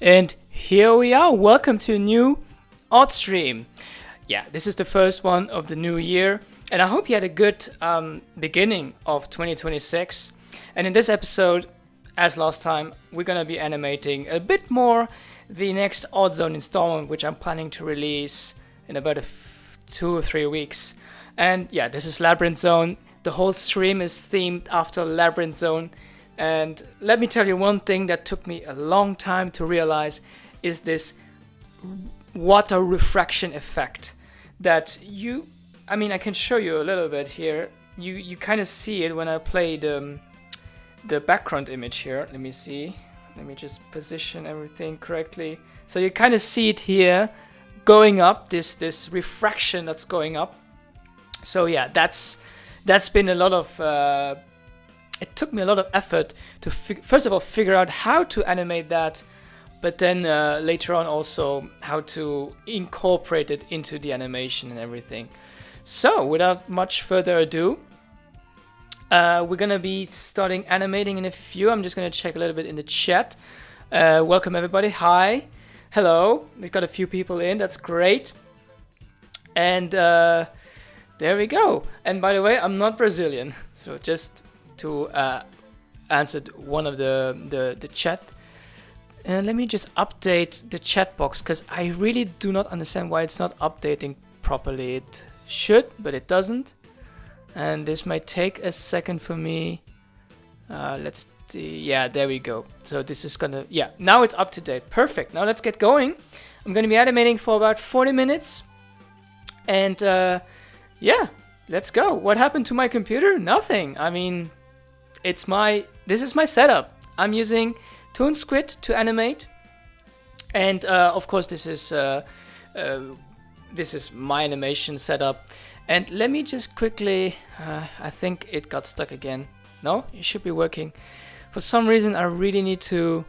And here we are. Welcome to a new OddStream. Yeah, this is the first one of the new year, and I hope you had a good beginning of 2026. And in this episode, as last time, we're gonna be animating a bit more the next Oddzone installment, which I'm planning to release in about 2 or 3 weeks. And yeah, this is Labyrinth Zone. The whole stream is themed after Labyrinth Zone. And let me tell you one thing that took me a long time to realize is this water refraction effect that I can show you a little bit here. You kind of see it when I play the background image here. Let me see. Let me just position everything correctly. So you kind of see it here going up, this refraction that's going up. So yeah, that's been a lot of it took me a lot of effort to first of all figure out how to animate that, but then later on also how to incorporate it into the animation and everything. So without much further ado, we're gonna be starting animating in a few. I'm just gonna check a little bit in the chat. Welcome everybody. Hi, hello. We've got a few people in. That's great. And there we go. And by the way, I'm not Brazilian, so just to answer one of the chat. And let me just update the chat box, because I really do not understand why it's not updating properly. It should, but it doesn't. And this might take a second for me. Let's see. Yeah, there we go. So this is gonna, yeah, now it's up to date. Perfect. Now let's get going. I'm gonna be animating for about 40 minutes. And yeah, let's go. What happened to my computer? Nothing. I mean, this is my setup. I'm using Toonsquid to animate, and of course this is my animation setup. And let me just quickly, I think it got stuck again. No, it should be working. For some reason I really need to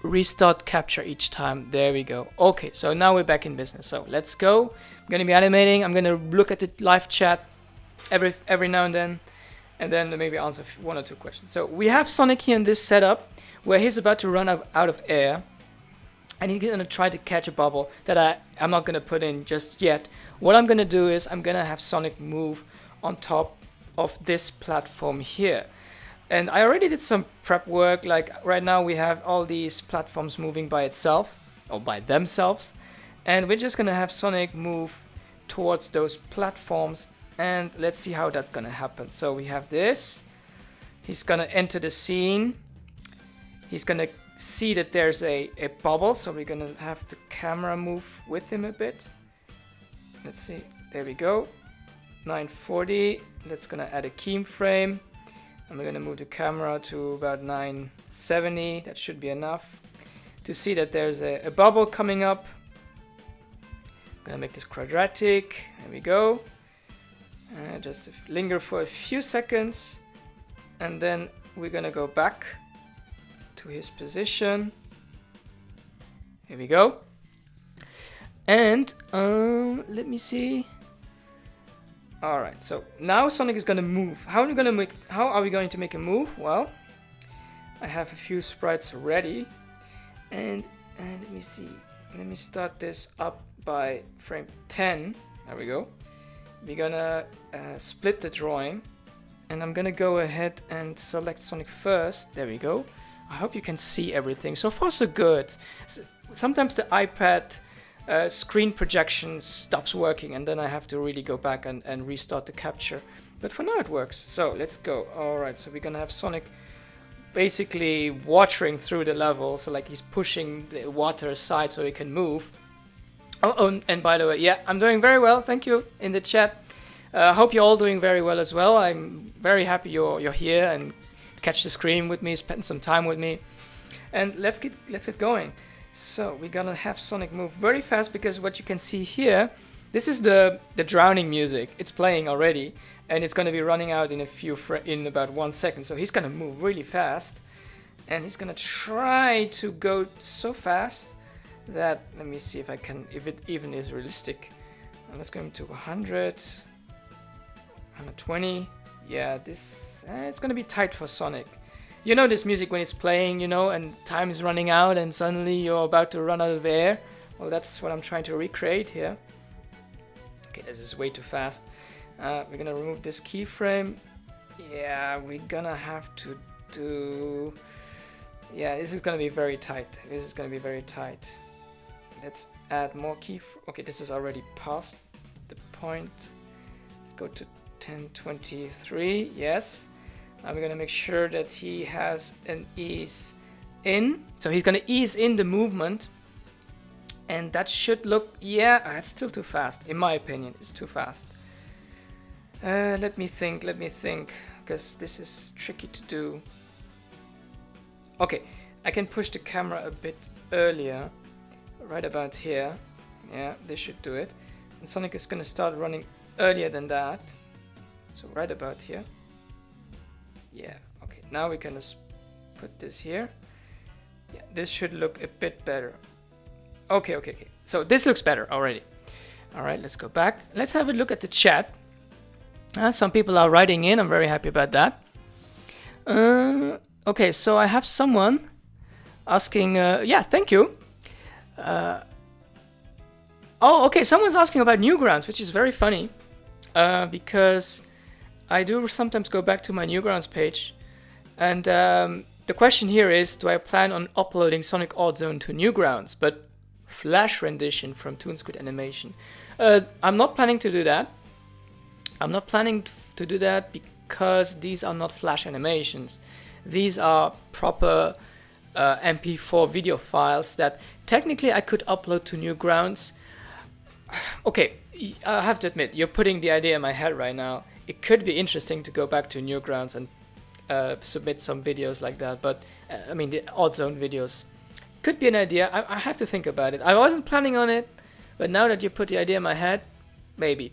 restart capture each time. There we go. Okay, so now we're back in business. So let's go. I'm gonna be animating. I'm gonna look at the live chat every now and then maybe answer 1 or 2 questions. So we have Sonic here in this setup where he's about to run out of air, and he's gonna try to catch a bubble that I'm not gonna put in just yet. What I'm gonna do is I'm gonna have Sonic move on top of this platform here. And I already did some prep work. Like right now we have all these platforms moving by itself or by themselves, and we're just gonna have Sonic move towards those platforms. And let's see how that's gonna happen. So we have this. He's gonna enter the scene. He's gonna see that there's a bubble, so we're gonna have the camera move with him a bit. Let's see. There we go. 940. That's gonna add a keyframe. And we're gonna move the camera to about 970. That should be enough to see that there's a bubble coming up. I'm gonna make this quadratic. There we go. Just linger for a few seconds, and then we're gonna go back to his position. Here we go. And let me see. All right, so now Sonic is gonna move. How are we going to make a move? Well, I have a few sprites ready, and let me see. Let me start this up by frame 10. There we go. We're gonna split the drawing, and I'm gonna go ahead and select Sonic first. There we go. I hope you can see everything. So far so good. Sometimes the iPad screen projection stops working, and then I have to really go back and restart the capture. But for now it works. So let's go. Alright, so we're gonna have Sonic basically watering through the level. So like he's pushing the water aside so he can move. Oh, and by the way, yeah, I'm doing very well. Thank you in the chat. I hope you're all doing very well as well. I'm very happy you're here and catch the screen with me, spend some time with me. And let's get going. So we're gonna have Sonic move very fast, because what you can see here, this is the drowning music. It's playing already, and it's gonna be running out in about 1 second. So he's gonna move really fast, and he's gonna try to go so fast that, let me see if it even is realistic. Let's go to 100, 120. Yeah, this it's gonna be tight for Sonic. You know this music when it's playing, you know, and time is running out and suddenly you're about to run out of air? Well, that's what I'm trying to recreate here. Okay, this is way too fast. We're gonna remove this keyframe. Yeah, we're gonna have to do... Yeah, this is gonna be very tight. This is gonna be very tight. Let's add more Okay, this is already past the point. Let's go to 1023. Yes. Now we're gonna make sure that he has an ease in. So he's gonna ease in the movement. And that should look... Yeah, it's still too fast. In my opinion, it's too fast. Let me think, because this is tricky to do. Okay, I can push the camera a bit earlier, right about here. Yeah, this should do it. And Sonic is gonna start running earlier than that. So right about here. Yeah, okay, now we can just put this here. Yeah, this should look a bit better. Okay. So this looks better already. All right, let's go back. Let's have a look at the chat. Some people are writing in. I'm very happy about that. Okay, so I have someone asking... yeah, thank you. Oh, okay, someone's asking about Newgrounds, which is very funny. Because I do sometimes go back to my Newgrounds page. And the question here is, do I plan on uploading Sonic Oddzone to Newgrounds? But Flash rendition from Toonsquid animation. I'm not planning to do that. I'm not planning to do that because these are not Flash animations. These are proper MP4 video files that technically I could upload to Newgrounds. Okay, I have to admit, you're putting the idea in my head right now. It could be interesting to go back to Newgrounds and submit some videos like that, but I mean the Oddzone videos. Could be an idea. I have to think about it. I wasn't planning on it, but now that you put the idea in my head, maybe.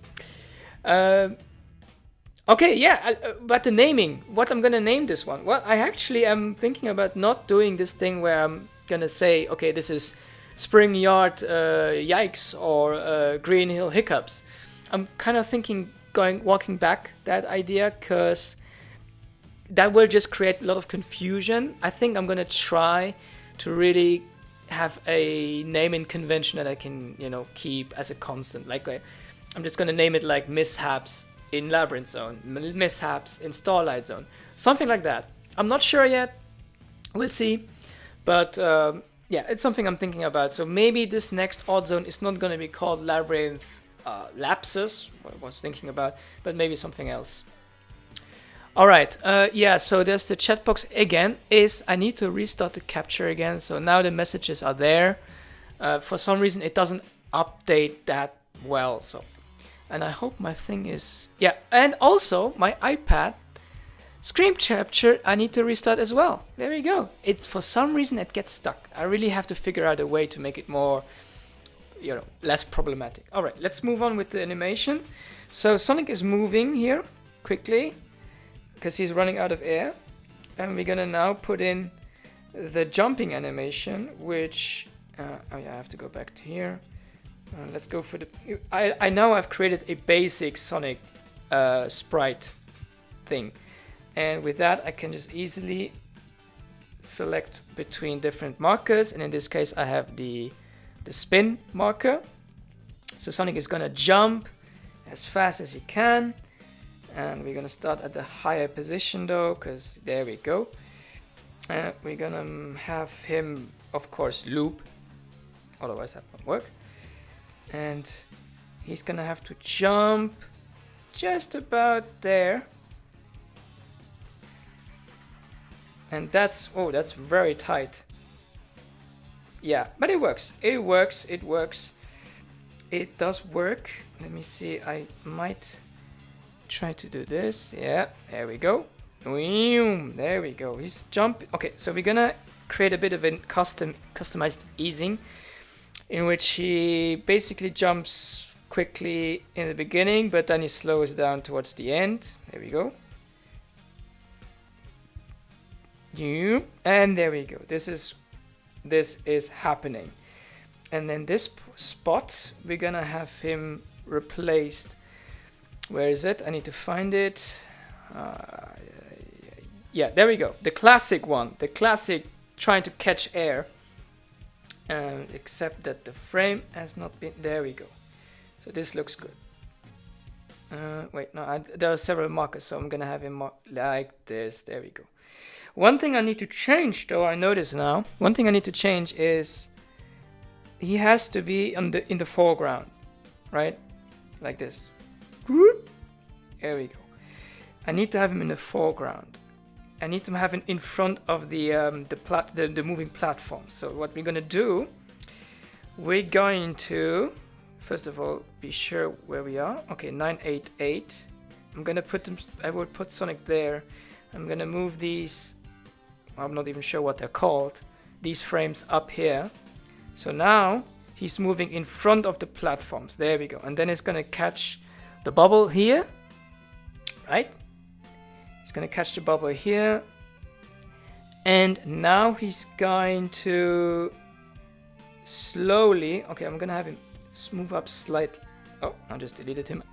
Okay, yeah, but the naming. What I'm gonna name this one? Well, I actually am thinking about not doing this thing where I'm gonna say, okay, this is Spring Yard Yikes or Green Hill Hiccups. I'm kind of thinking walking back that idea because that will just create a lot of confusion. I think I'm gonna try to really have a naming convention that I can, you know, keep as a constant. Like I'm just gonna name it like Mishaps in Labyrinth Zone, Mishaps in Starlight Zone, something like that. I'm not sure yet. We'll see. But yeah, it's something I'm thinking about. So maybe this next Oddzone is not gonna be called Labyrinth Lapses, what I was thinking about, but maybe something else. All right, yeah, so there's the chat box again. I need to restart the capture again. So now the messages are there. For some reason, it doesn't update that well. So, and I hope my thing is, yeah. And also my iPad screen capture, I need to restart as well. There we go. It's for some reason it gets stuck. I really have to figure out a way to make it more, you know, less problematic. All right, let's move on with the animation. So Sonic is moving here quickly, because he's running out of air, and we're gonna now put in the jumping animation, which oh yeah, I have to go back to here. Let's go for the... I know I've created a basic Sonic sprite thing, and with that I can just easily select between different markers, and in this case I have the spin marker. So Sonic is gonna jump as fast as he can. And we're gonna start at the higher position though, because there we go. We're gonna have him, of course, loop, otherwise that won't work. And he's gonna have to jump just about there. And that's, oh, that's very tight. Yeah, but it works. It works. It does work. Let me see, I might try to do this. Yeah, there we go. There we go. He's jumping. Okay, so we're gonna create a bit of a customized easing in which he basically jumps quickly in the beginning, but then he slows down towards the end. There we go. And there we go. This is happening. And then this spot, we're gonna have him replaced. Where is it? I need to find it. Yeah, there we go. The classic one. The classic trying to catch air. Except that the frame has not been... There we go. So this looks good. Wait, no, there are several markers, so I'm gonna have him like this. There we go. One thing I need to change, though, I notice now. One thing I need to change is he has to be in the foreground, right? Like this. There we go. I need to have him in the foreground. I need to have him in front of the moving platform. So what we're gonna do, we're going to first of all be sure where we are. Okay, 988. I'm gonna put them. I will put Sonic there. I'm gonna move these. I'm not even sure what they're called. These frames up here. So now he's moving in front of the platforms. There we go. And then it's gonna catch the bubble here, right? He's gonna catch the bubble here. And now he's going to slowly, okay, I'm gonna have him move up slightly. Oh, I just deleted him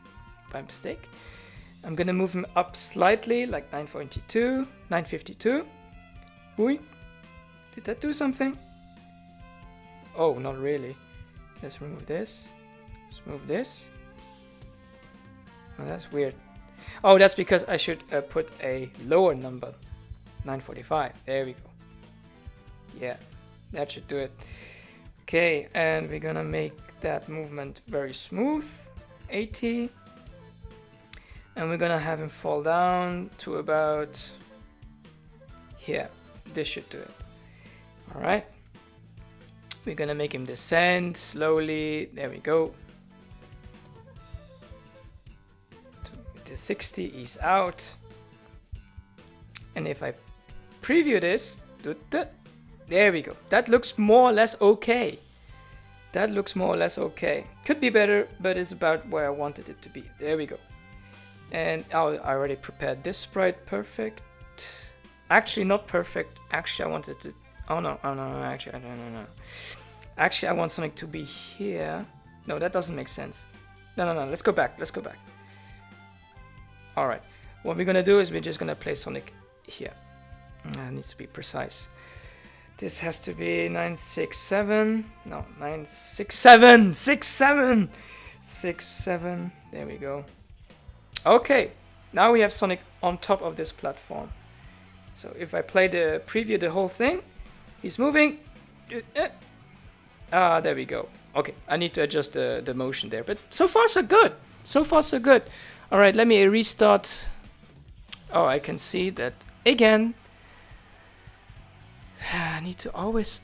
by mistake. I'm gonna move him up slightly, like 942, 952. Boy, did that do something? Oh, not really. Let's remove this. Let's move this. Oh, that's weird. Oh, that's because I should put a lower number. 945. There we go. Yeah, that should do it. Okay, and we're gonna make that movement very smooth. 80. And we're gonna have him fall down to about here. This should do it. Alright. We're gonna make him descend slowly. There we go. To 60, ease out. And if I preview this, there we go. That looks more or less okay. That looks more or less okay. Could be better, but it's about where I wanted it to be. There we go. And I already prepared this sprite perfect. Actually, not perfect. Actually, I wanted to... Oh no, actually, no. Actually, I want Sonic to be here. No, that doesn't make sense. No, let's go back. Alright. What we're gonna do is we're just gonna place Sonic here. It needs to be precise. This has to be 967. No, 967. 67. There we go. Okay. Now we have Sonic on top of this platform. So if I play the preview, the whole thing, he's moving. There we go. Okay, I need to adjust the motion there, but so far so good. All right, let me restart. Oh, I can see that again. I need to always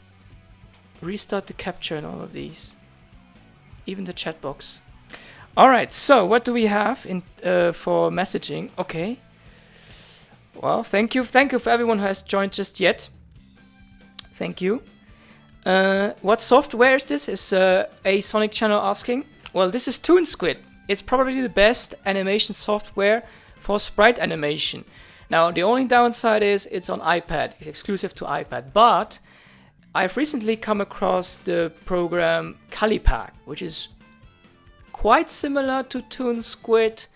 restart the capture in all of these, even the chat box. All right, so what do we have in for messaging? Okay. Well, thank you for everyone who has joined just yet. Thank you. What software is this? Is a Sonic channel asking. Well, this is Toonsquid. It's probably the best animation software for sprite animation. Now, the only downside is it's on iPad. It's exclusive to iPad. But I've recently come across the program Calipack, which is quite similar to Toonsquid.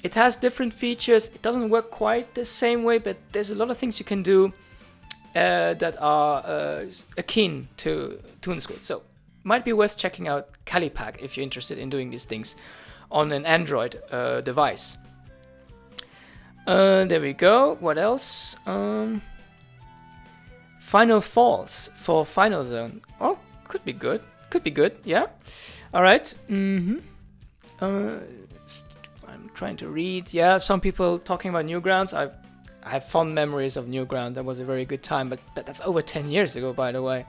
It has different features. It doesn't work quite the same way, but there's a lot of things you can do that are akin to Toonsquid. So might be worth checking out Calipack if you're interested in doing these things on an Android device. There we go. What else? Final Falls for Final Zone. Oh, could be good. Yeah. All right. I'm trying to read. Yeah, some people talking about Newgrounds. I have fond memories of Newgrounds. That was a very good time, but that's over 10 years ago, by the way.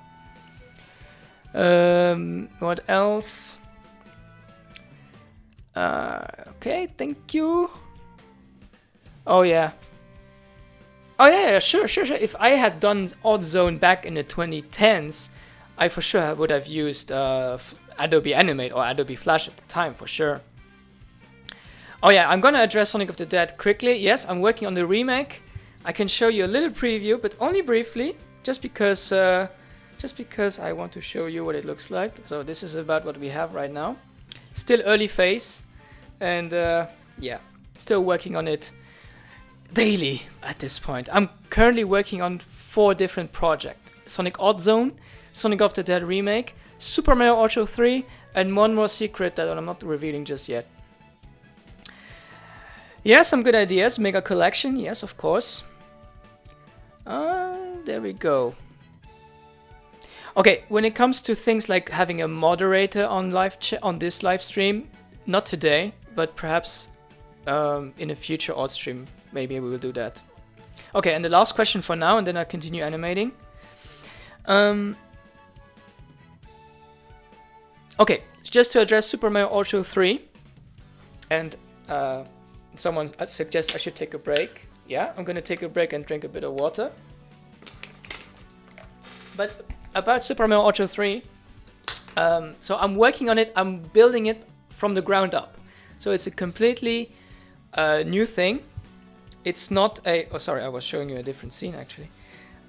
What else? Okay, thank you. Oh yeah, sure. If I had done Oddzone back in the 2010s, I for sure would have used Adobe Animate or Adobe Flash at the time, for sure. Oh yeah, I'm gonna address Sonic of the Dead quickly. Yes, I'm working on the remake. I can show you a little preview, but only briefly, just because I want to show you what it looks like. So this is about what we have right now. Still early phase, and yeah, still working on it. daily at this point. I'm currently working on 4 different projects. Sonic Oddzone, Sonic of the Dead Remake, Super Mario Ultra 3, and one more secret that I'm not revealing just yet. Yeah, some good ideas. Mega collection, yes, of course. There we go. Okay, when it comes to things like having a moderator on on this live stream, not today, but perhaps in a future OddStream, maybe we will do that. Okay, and the last question for now, and then I'll continue animating. Okay, just to address Super Mario Ultra 3, and someone suggests I should take a break. Yeah, I'm gonna take a break and drink a bit of water. But about Super Mario Ultra 3, so I'm working on it, I'm building it from the ground up. So it's a completely new thing. It's not a, oh sorry, I was showing you a different scene actually.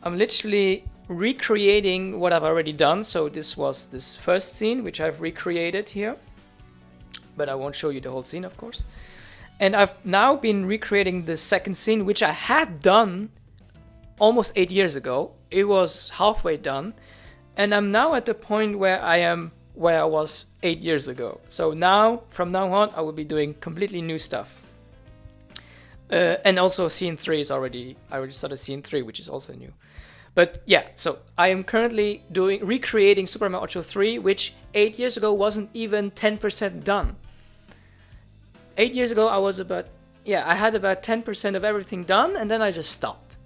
I'm literally recreating what I've already done. So this was this first scene, which I've recreated here. But I won't show you the whole scene, of course. And I've now been recreating the second scene, which I had done almost 8 years ago. It was halfway done. And I'm now at the point where I was 8 years ago. So now, from now on, I will be doing completely new stuff. And also scene 3 is I already started scene 3, which is also new. But yeah, so I am currently recreating Super Mario Ultra 3, which 8 years ago wasn't even 10% done. 8 years ago, I had about 10% of everything done, and then I just stopped.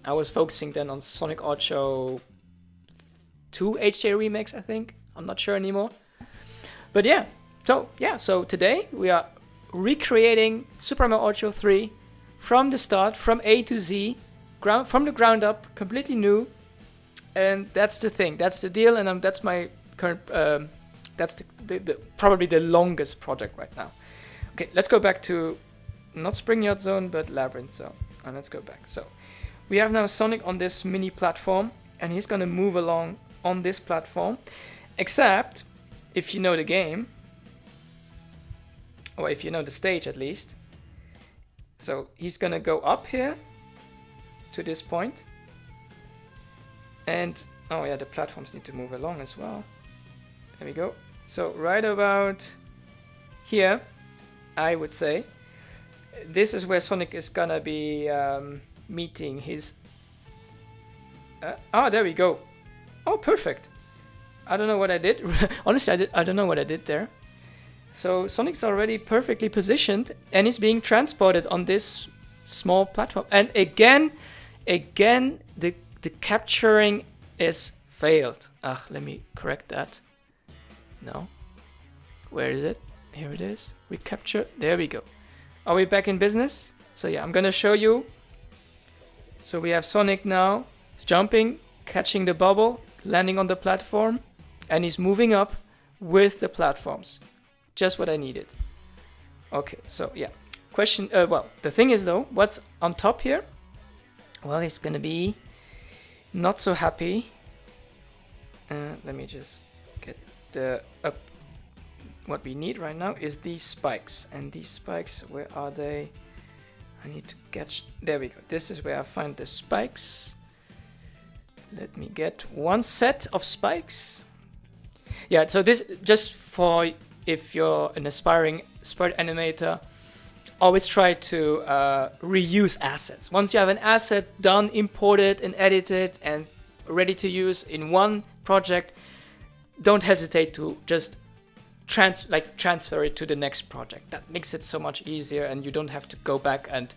I was focusing then on Sonic Ultra 2 HJ remakes, I think. I'm not sure anymore. But yeah, so today we are recreating Super Mario Ultra 3 from the start, from A to Z, from the ground up, completely new. And that's the thing, that's the deal, and that's my current, that's probably the longest project right now. Okay, let's go back to not Spring Yacht Zone, but Labyrinth Zone. And let's go back. So we have now Sonic on this mini platform, and he's gonna move along on this platform. Except, if you know the game, or if you know the stage at least, so he's gonna go up here to this point, and oh yeah, the platforms need to move along as well. There we go. So right about here, I would say, this is where Sonic is gonna be meeting his... there we go. Oh, perfect. I don't know what I did. Honestly, I don't know what I did there. So Sonic's already perfectly positioned and is being transported on this small platform. And again, the capturing is failed. Let me correct that. No. Where is it? Here it is. Recapture. There we go. Are we back in business? So yeah, I'm gonna show you. So we have Sonic now. He's jumping, catching the bubble, landing on the platform, and he's moving up with the platforms. Just what I needed. Okay, so yeah. Question, well, the thing is though, what's on top here? Well, he's gonna be not so happy. Let me just get the up. What we need right now is these spikes. And these spikes, where are they? I need to catch, there we go. This is where I find the spikes. Let me get one set of spikes. Yeah, so this, just for if you're an aspiring sprite animator, always try to reuse assets. Once you have an asset done, imported and edited and ready to use in one project, don't hesitate to just transfer it to the next project. That makes it so much easier, and you don't have to go back and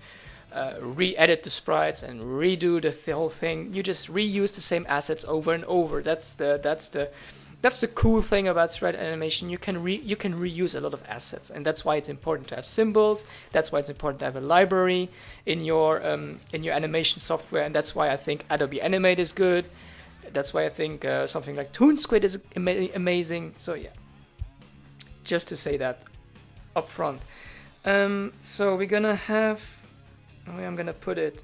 re-edit the sprites and redo the whole thing. You just reuse the same assets over and over. That's the cool thing about sprite animation. You can reuse a lot of assets, and that's why it's important to have symbols. That's why it's important to have a library in your animation software, and that's why I think Adobe Animate is good. That's why I think something like Toonsquid is amazing. So yeah, just to say that up front. So we're gonna have, where I'm gonna put it,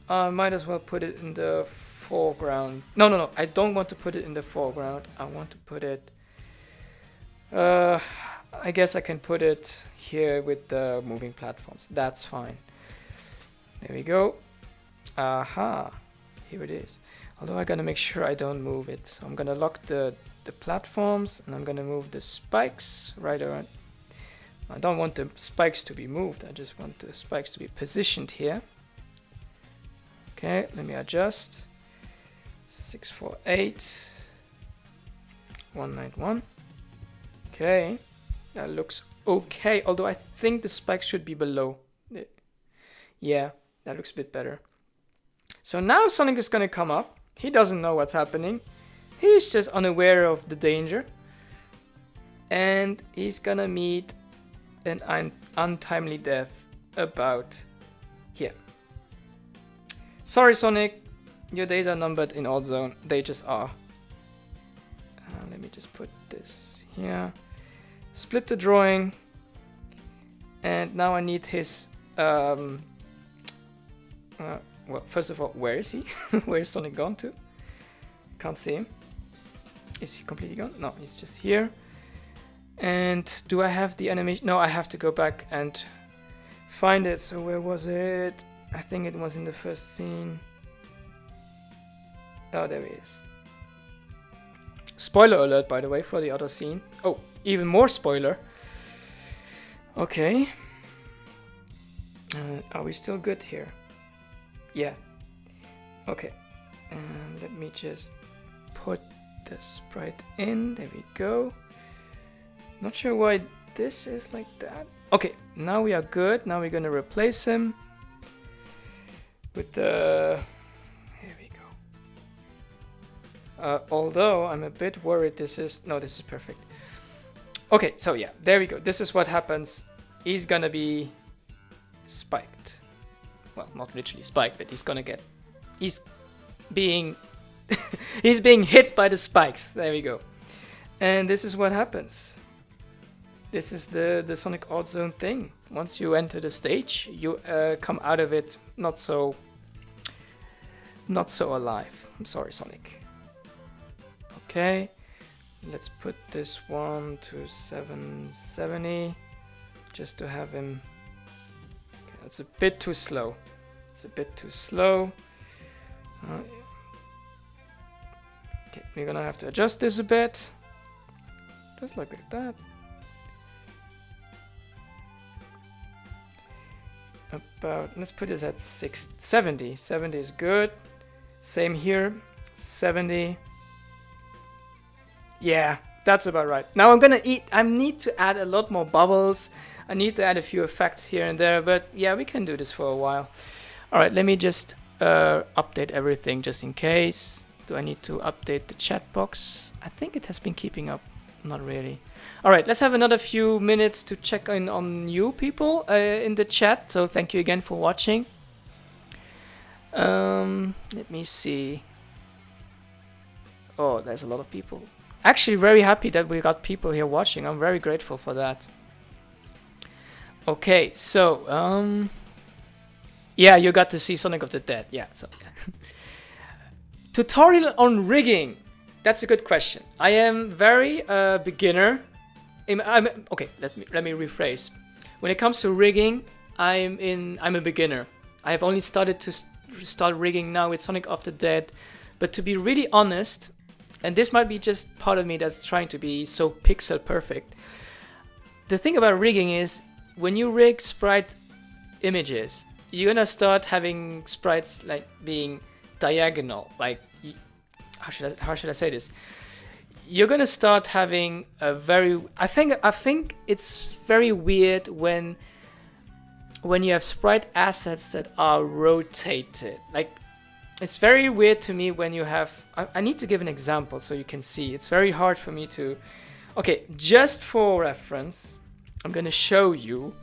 I might as well put it in the foreground. No, I don't want to put it in the foreground. I want to put it, I guess I can put it here with the moving platforms. That's fine. There we go. Aha, here it is. Although I gotta make sure I don't move it. So I'm gonna lock the platforms, and I'm gonna move the spikes right around. I don't want the spikes to be moved, I just want the spikes to be positioned here. Okay, let me adjust. 648 191. Okay, that looks okay, although I think the spikes should be below. Yeah, that looks a bit better. So now Sonic is gonna come up. He doesn't know what's happening. He's just unaware of the danger. And he's gonna meet an untimely death about here. Sorry, Sonic. Your days are numbered in Oddzone. They just are. Let me just put this here. Split the drawing. And now I need his... well, first of all, where is he? Where is Sonic gone to? Can't see him. Is he completely gone? No, he's just here. And do I have the animation? No, I have to go back and find it. So where was it? I think it was in the first scene. Oh, there he is. Spoiler alert, by the way, for the other scene. Oh, even more spoiler. Okay. Are we still good here? Yeah. Okay. And let me just put the sprite in. There we go. Not sure why this is like that. Okay, now we are good. Now we're gonna replace him with the... Here we go. Although I'm a bit worried this is... No, this is perfect. Okay, so yeah, there we go. This is what happens. He's gonna be spiked. Well, not literally spiked, but he's gonna get... He's being... he's being hit by the spikes. There we go. And this is what happens. This is the Sonic Oddzone thing. Once you enter the stage, you come out of it not so alive. I'm sorry, Sonic. Okay, let's put this one to 770, just to have him. Okay, that's a bit too slow. It's a bit too slow. Okay, we're gonna have to adjust this a bit, just like that. About, let's put this at 70. 70 is good. Same here, 70. Yeah, that's about right. Now I'm gonna I need to add a lot more bubbles. I need to add a few effects here and there, but yeah, we can do this for a while. All right, let me just update everything just in case. Do I need to update the chat box? I think it has been keeping up. Not really. All right, let's have another few minutes to check in on you people in the chat. So thank you again for watching. Let me see. Oh, there's a lot of people. Actually, very happy that we got people here watching. I'm very grateful for that. Okay, so yeah, you got to see Sonic of the Dead. Yeah, so tutorial on rigging. That's a good question. I am very beginner. Okay, let me rephrase. When it comes to rigging, I'm a beginner. I have only started to start rigging now with Sonic of the Dead. But to be really honest, and this might be just part of me that's trying to be so pixel perfect. The thing about rigging is when you rig sprite images, you're gonna start having sprites like being diagonal, like. How should I say this? You're gonna start having a very... I think it's very weird when you have sprite assets that are rotated. Like, it's very weird to me when you have... I need to give an example so you can see. It's very hard for me to... Okay, just for reference, I'm gonna show you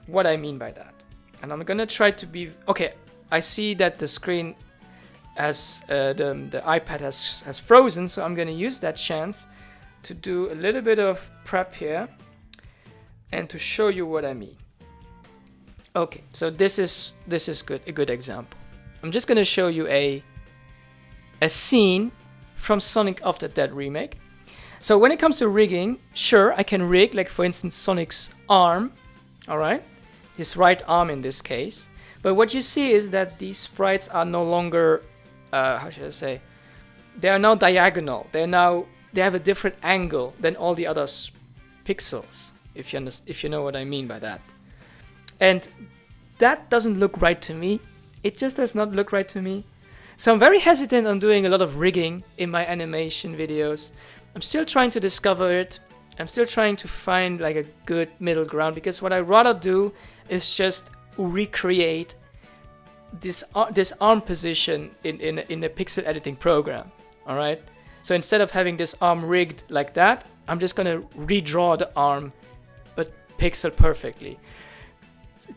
what I mean by that. And I'm gonna try to be... Okay, I see that the screen... as the iPad has frozen, so I'm gonna use that chance to do a little bit of prep here and to show you what I mean. Okay, so this is a good example. I'm just gonna show you a scene from Sonic of the Dead remake. So when it comes to rigging, sure, I can rig, like for instance Sonic's arm, all right, his right arm in this case. But what you see is that these sprites are no longer, how should I say, they are now diagonal. They have a different angle than all the other pixels, if you know what I mean by that. And that doesn't look right to me. It just does not look right to me. So I'm very hesitant on doing a lot of rigging in my animation videos. I'm still trying to discover it. I'm still trying to find like a good middle ground, because what I'd rather do is just recreate this arm position in a pixel editing program. All right. So instead of having this arm rigged like that, I'm just gonna redraw the arm, but pixel perfectly.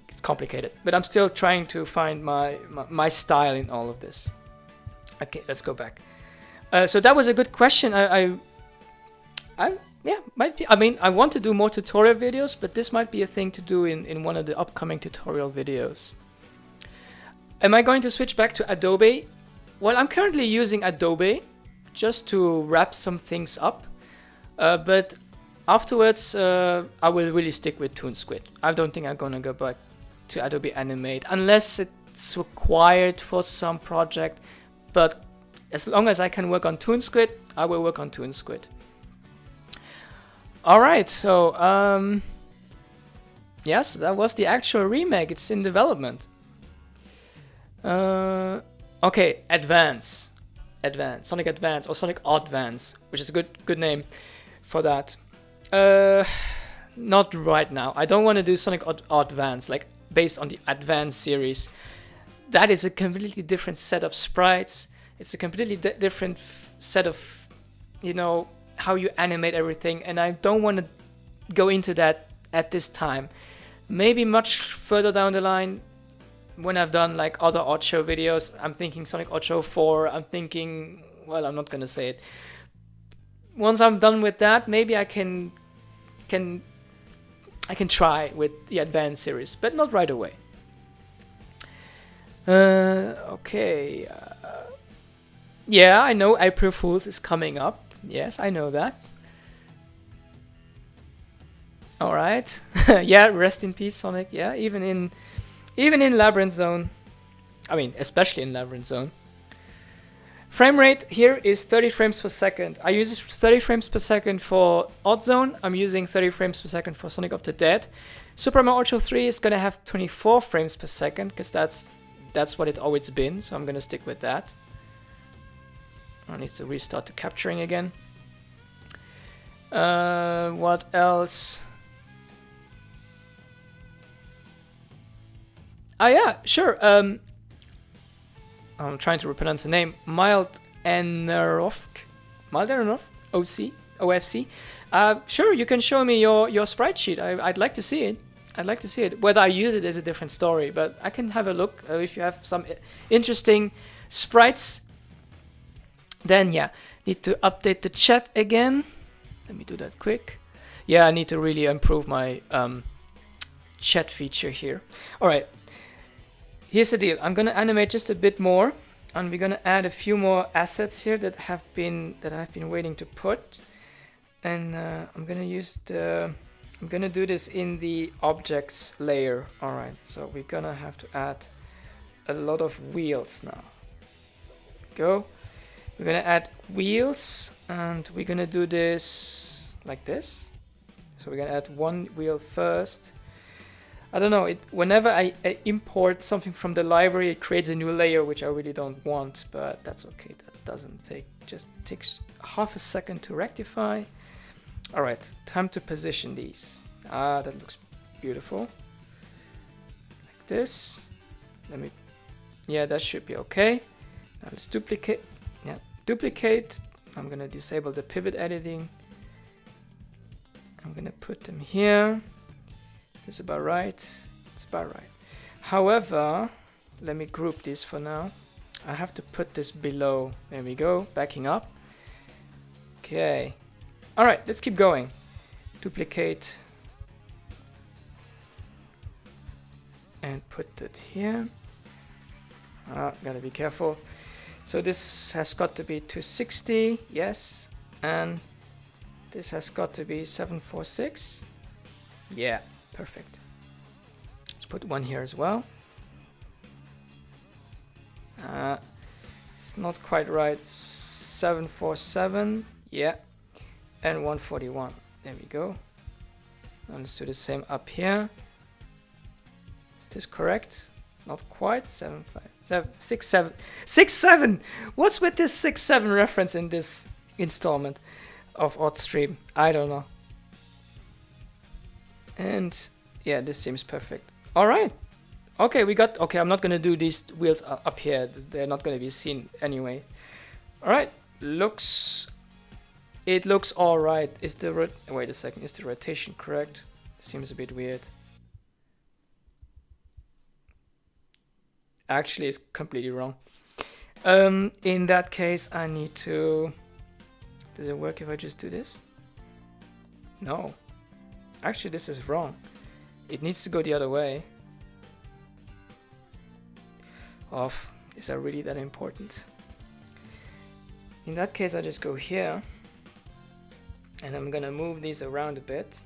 It's complicated, but I'm still trying to find my style in all of this. Okay, let's go back. So that was a good question. Yeah, might be. I mean, I want to do more tutorial videos, but this might be a thing to do in one of the upcoming tutorial videos. Am I going to switch back to Adobe? Well, I'm currently using Adobe just to wrap some things up, but afterwards I will really stick with Toonsquid. I don't think I'm gonna go back to Adobe Animate unless it's required for some project, but as long as I can work on Toonsquid, I will work on Toonsquid. Alright, so yes, that was the actual remake. It's in development. Okay, Sonic Advance or Sonic Oddvance, which is a good name for that. Not right now. I don't want to do Sonic Oddvance, like based on the Advance series. That is a completely different set of sprites. It's a completely different set of, you know, how you animate everything, and I don't want to go into that at this time. Maybe much further down the line, when I've done like other Odd Show videos. I'm thinking Sonic Odd Show 4. I'm thinking, well, I'm not gonna say it. Once I'm done with that, maybe I can try with the Advanced series, but not right away. Okay. Yeah, I know April Fool's is coming up. Yes, I know that. All right. Yeah, rest in peace, Sonic. Yeah, even in Labyrinth Zone. I mean, especially in Labyrinth Zone. Frame rate here is 30 frames per second. I use 30 frames per second for Oddzone. I'm using 30 frames per second for Sonic of the Dead. Super Mario Odyssey 3 is gonna have 24 frames per second because that's what it's always been. So I'm gonna stick with that. I need to restart the capturing again. What else? Oh yeah, sure. I'm trying to pronounce the name. Mild Enerofk, OFC. Sure, you can show me your sprite sheet. I'd like to see it. I'd like to see it. Whether I use it is a different story, but I can have a look. If you have some interesting sprites, then yeah, need to update the chat again. Let me do that quick. Yeah, I need to really improve my chat feature here. All right. Here's the deal. I'm gonna animate just a bit more, and we're gonna add a few more assets here that I've been waiting to put. And I'm gonna do this in the objects layer. All right. So we're gonna have to add a lot of wheels now. Go. We're gonna add wheels, and we're gonna do this like this. So we're gonna add one wheel first. I don't know, whenever I import something from the library, it creates a new layer, which I really don't want, but that's okay. That doesn't just takes half a second to rectify. All right, time to position these. That looks beautiful. Like this. Yeah, that should be okay. Now let's duplicate. Yeah, duplicate. I'm gonna disable the pivot editing. I'm gonna put them here. Is this about right? It's about right. However, let me group this for now. I have to put this below. There we go, backing up. Okay. All right, let's keep going. Duplicate. And put it here. Gotta be careful. So this has got to be 260, yes. And this has got to be 746. Yeah. Perfect. Let's put one here as well. It's not quite right. 747, yeah, and 141. There we go. Now let's do the same up here. Is this correct? Not quite. 7, 5, 7, 6, 7, 6, 7. What's with this 6, 7 reference in this installment of OddStream? I don't know. And yeah, this seems perfect. All right. Okay, we got. Okay, I'm not gonna do these wheels up here. They're not gonna be seen anyway. All right. It looks all right. Is the wait a second? Is the rotation correct? Seems a bit weird. Actually, it's completely wrong. In that case, I need to. Does it work if I just do this? No. Actually, this is wrong. It needs to go the other way. Off. Is that really that important? In that case, I just go here. And I'm gonna move these around a bit.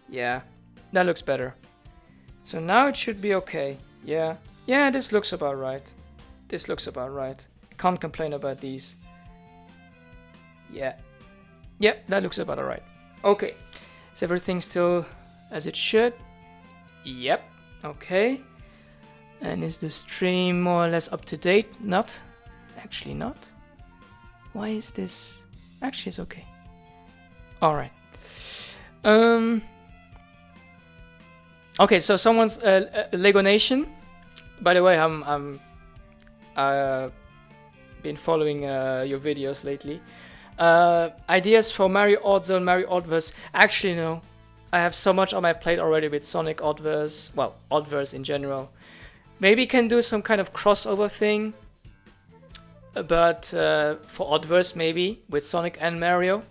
Yeah, that looks better. So now it should be okay. Yeah, this looks about right. This looks about right. Can't complain about these. Yeah, that looks about alright. Okay, is everything still as it should? Yep, okay. And is the stream more or less up to date? Not. Actually not. Why is this? Actually, it's okay. Alright. Okay, so someone's Lego Nation. By the way, I'm been following your videos lately. Ideas for Mario Oddzone, Mario Oddverse. Actually, no. I have so much on my plate already with Sonic Oddverse. Well, Oddverse in general. Maybe can do some kind of crossover thing. But for Oddverse, maybe with Sonic and Mario.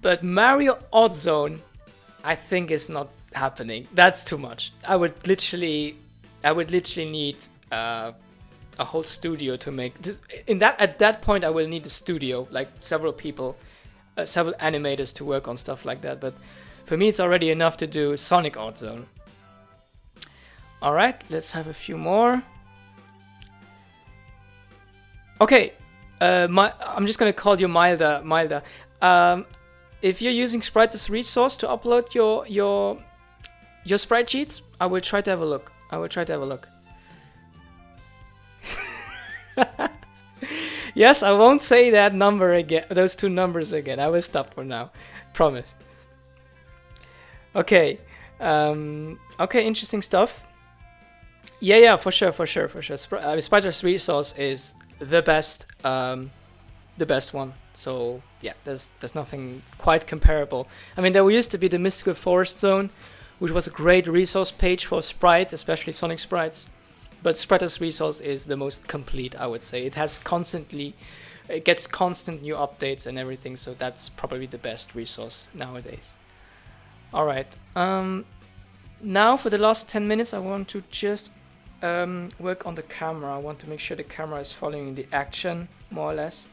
But Mario Oddzone, I think is not happening. That's too much. I would literally need a whole studio to make. At that point, I will need a studio, like several people, several animators to work on stuff like that. But for me, it's already enough to do Sonic Oddzone. All right, let's have a few more. Okay, I'm just gonna call you Milda. If you're using Sprite as resource to upload your sprite sheets, I will try to have a look. Yes, I won't say that number again. Those two numbers again. I will stop for now. Promised. Okay. Okay. Interesting stuff. Yeah. For sure. Sprite as resource is the best one. So yeah, there's nothing quite comparable. I mean, there used to be the Mystical Forest Zone, which was a great resource page for sprites, especially Sonic sprites. But Sprite as resource is the most complete, I would say. It gets constant new updates and everything, so that's probably the best resource nowadays. All right. Now for the last 10 minutes, I want to just work on the camera. I want to make sure the camera is following the action more or less.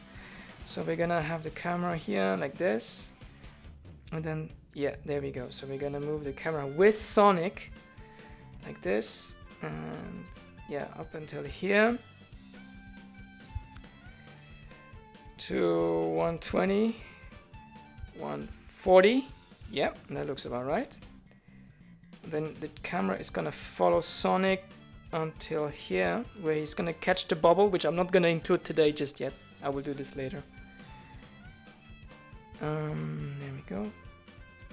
So we're gonna have the camera here like this, and then yeah, there we go. So we're gonna move the camera with Sonic like this, and yeah, up until here to 120, 140. Yeah, that looks about right. Then the camera is gonna follow Sonic until here, where he's gonna catch the bubble, which I'm not gonna include today just yet. I will do this later. There we go.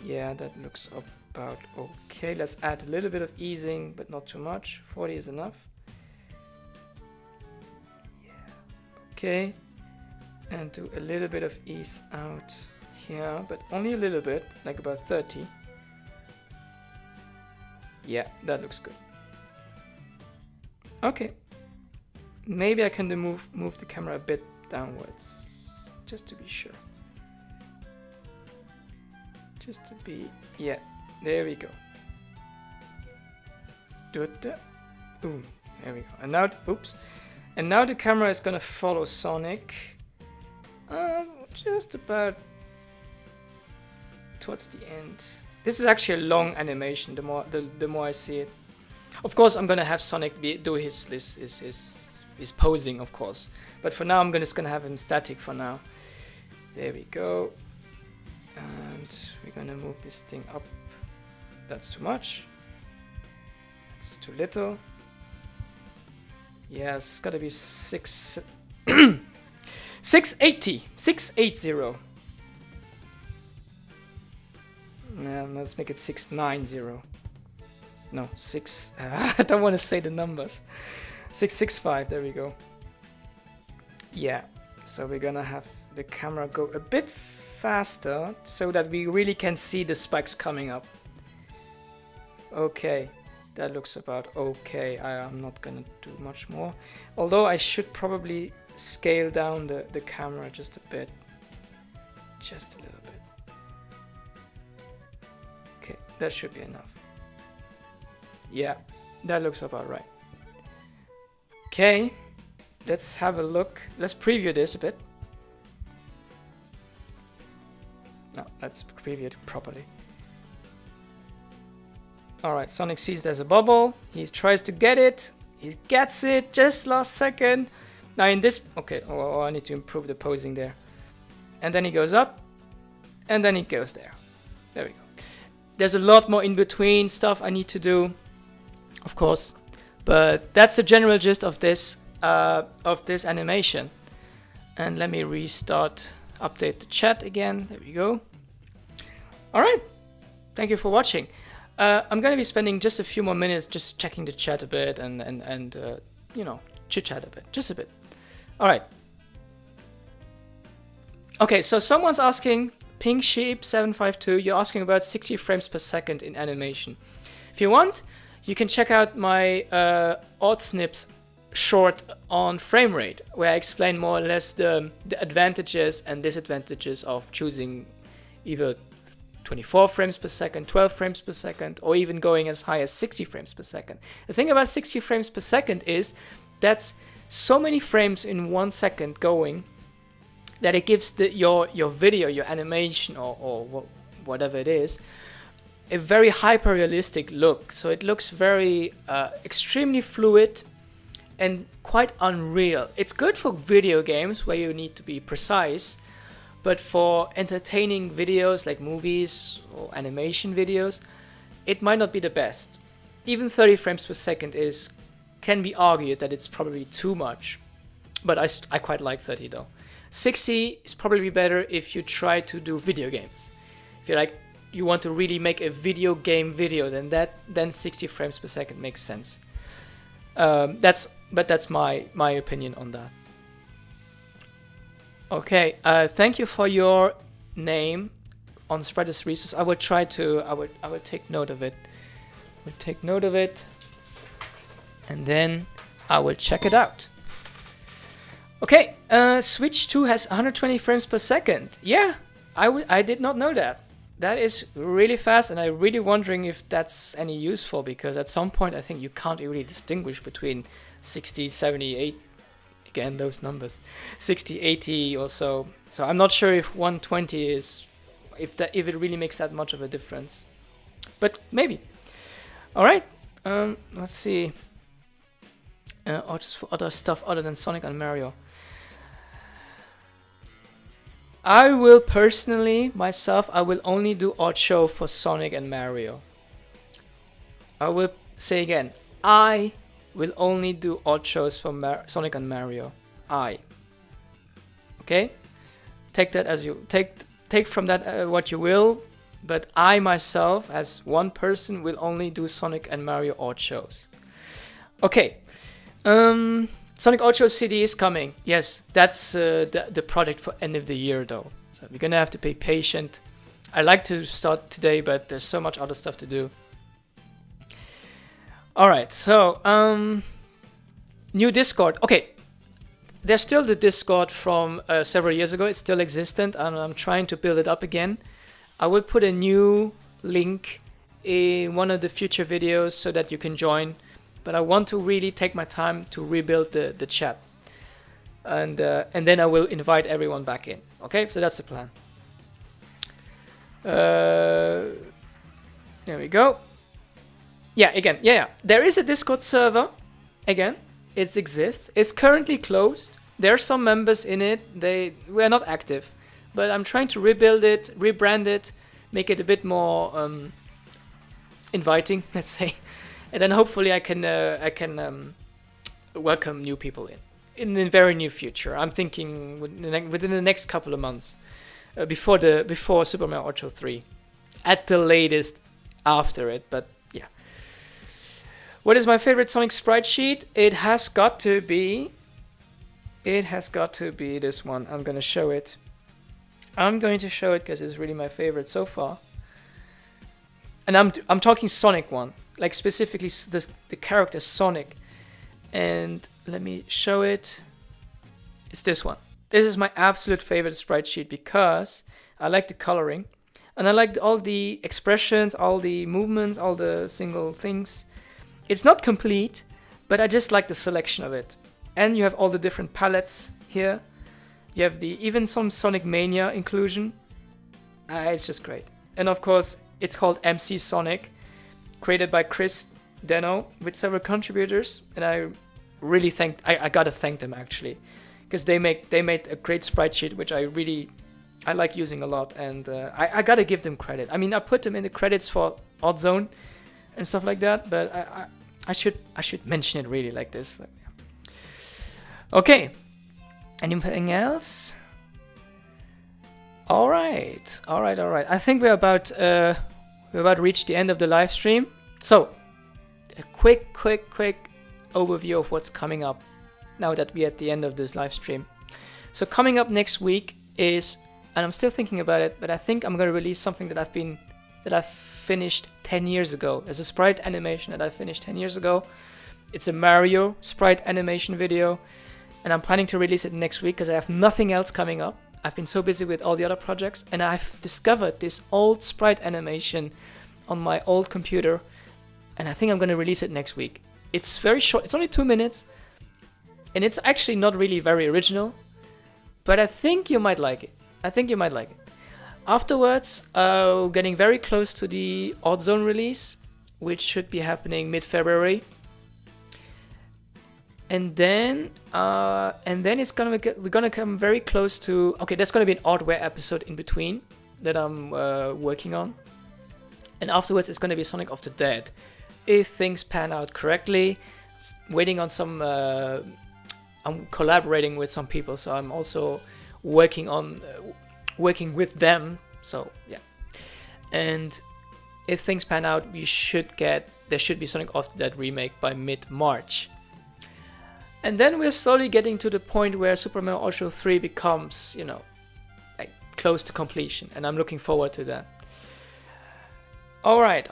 Yeah, that looks about okay. Let's add a little bit of easing, but not too much. 40 is enough. Yeah. Okay. And do a little bit of ease out here, but only a little bit, like about 30. Yeah, that looks good. Okay. Maybe I can move the camera a bit downwards, just to be sure. Just to be, yeah, there we go. Boom, there we go. And now, oops. And now the camera is gonna follow Sonic. Just about towards the end. This is actually a long animation. The more I see it, of course, I'm gonna have Sonic do his posing, of course. But for now, I'm just gonna have him static for now. There we go. And we're gonna move this thing up. That's too much. It's too little. Yeah, it's gotta be 680. 680. Yeah, let's make it 690. No, 6. I don't want to say the numbers. 665. There we go. Yeah. So we're gonna have the camera go a bit faster so that we really can see the spikes coming up. Okay, that looks about okay. I'm not gonna do much more. Although I should probably scale down the camera just a bit. Just a little bit. Okay, that should be enough. Yeah, that looks about right. Okay, let's have a look. Let's preview this a bit. No, let's preview it properly. Alright, Sonic sees there's a bubble. He tries to get it. He gets it just last second. Now in this... Okay, oh, I need to improve the posing there. And then he goes up. And then he goes there. There we go. There's a lot more in between stuff I need to do, of course. But that's the general gist of this animation. And let me restart, update the chat again. There we go. Alright. Thank you for watching. I'm going to be spending just a few more minutes just checking the chat a bit and you know, chit-chat a bit. Just a bit. Alright. Okay, so someone's asking, Pink Sheep 752, you're asking about 60 frames per second in animation. If you want, you can check out my OddSnips short on frame rate, where I explain more or less the advantages and disadvantages of choosing either 24 frames per second, 12 frames per second, or even going as high as 60 frames per second. The thing about 60 frames per second is that's so many frames in 1 second going that it gives your video, your animation, or whatever it is, a very hyper-realistic look. So it looks very extremely fluid and quite unreal. It's good for video games where you need to be precise, but for entertaining videos like movies or animation videos, it might not be the best. Even 30 frames per second can be argued that it's probably too much, but I quite like 30 though. 60 is probably better if you try to do video games. If you want to really make a video game video, then 60 frames per second makes sense. That's my opinion on that. Okay, thank you for your name on Spreaders Resource. I will try to. I will take note of it. We'll take note of it, and then I will check it out. Okay, Switch 2 has 120 frames per second. Yeah, I did not know that. That is really fast, and I'm really wondering if that's any useful, because at some point I think you can't really distinguish between 60, 70, 80. Again, those numbers, 60, 80 or so. So I'm not sure if 120 is, if it really makes that much of a difference, but maybe. All right, let's see. Or just for other stuff other than Sonic and Mario. I will personally, myself, I will only do odd show for Sonic and Mario. I will say again, I will only do odd shows for Sonic and Mario. Okay? Take that as you take from that what you will, but I myself, as one person, will only do Sonic and Mario odd shows. Okay. Sonic Odd Show CD is coming. Yes, that's the product for end of the year though. So we're gonna have to be patient. I like to start today, but there's so much other stuff to do. Alright, so new Discord. Okay, there's still the Discord from several years ago. It's still existent, and I'm trying to build it up again. I will put a new link in one of the future videos so that you can join. But I want to really take my time to rebuild the chat, and then I will invite everyone back in. Okay, so that's the plan. There we go. Yeah, again, yeah. There is a Discord server. Again, it exists. It's currently closed. There are some members in it. We are not active, but I'm trying to rebuild it, rebrand it, make it a bit more inviting, let's say, and then hopefully I can welcome new people in the very near future. I'm thinking within the next couple of months, before Super Mario Odyssey 3, at the latest after it. But yeah, what is my favorite Sonic sprite sheet? It has got to be this one. I'm gonna show it. I'm going to show it because it's really my favorite so far. And I'm talking Sonic one, like specifically the character Sonic. And let me show it. It's this one. This is my absolute favorite sprite sheet because I like the coloring and I like all the expressions, all the movements, all the single things. It's not complete, but I just like the selection of it. And you have all the different palettes here. You have even some Sonic Mania inclusion. It's just great. And of course, it's called MC Sonic, created by Chris Deno with several contributors. And I really I gotta thank them actually, because they made a great sprite sheet, which I like using a lot. And I gotta give them credit. I mean, I put them in the credits for Oddzone and stuff like that, but I should mention it really like this. So, yeah. Okay. Anything else? All right. I think we're about to reach the end of the live stream. So, a quick overview of what's coming up now that we're at the end of this live stream. So coming up next week is, and I'm still thinking about it, but I think I'm gonna release something that I've finished 10 years ago. As a sprite animation that I finished 10 years ago. It's a Mario sprite animation video. And I'm planning to release it next week because I have nothing else coming up. I've been so busy with all the other projects, and I've discovered this old sprite animation on my old computer, and I think I'm going to release it next week. It's very short, it's only 2 minutes, and it's actually not really very original, but I think you might like it. Afterwards, getting very close to the Oddzone release, which should be happening mid-February. And then we're gonna come very close to. Okay, there's gonna be an Oddware episode in between that I'm working on, and afterwards it's gonna be Sonic of the Dead, if things pan out correctly. Waiting on some. I'm collaborating with some people, so I'm also working with them. So yeah, and if things pan out, there should be Sonic of the Dead remake by mid-March. And then we're slowly getting to the point where Super Mario Odyssey 3 becomes, like close to completion, and I'm looking forward to that. All right.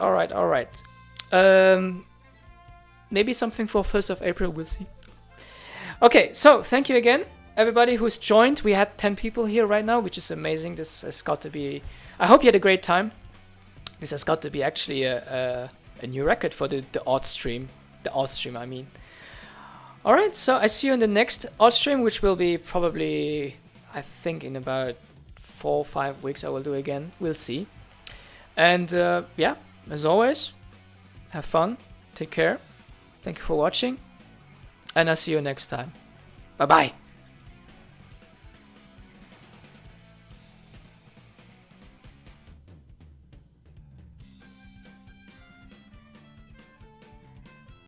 Maybe something for 1st of April, we'll see. Okay, so thank you again, everybody who's joined. We had 10 people here right now, which is amazing. This has got to be. I hope you had a great time. This has got to be actually a new record for the OddStream. The OddStream, I mean. Alright, so I see you in the next OddStream, which will be probably, I think, in about 4 or 5 weeks I will do again. We'll see. And yeah, as always, have fun, take care, thank you for watching, and I'll see you next time. Bye-bye!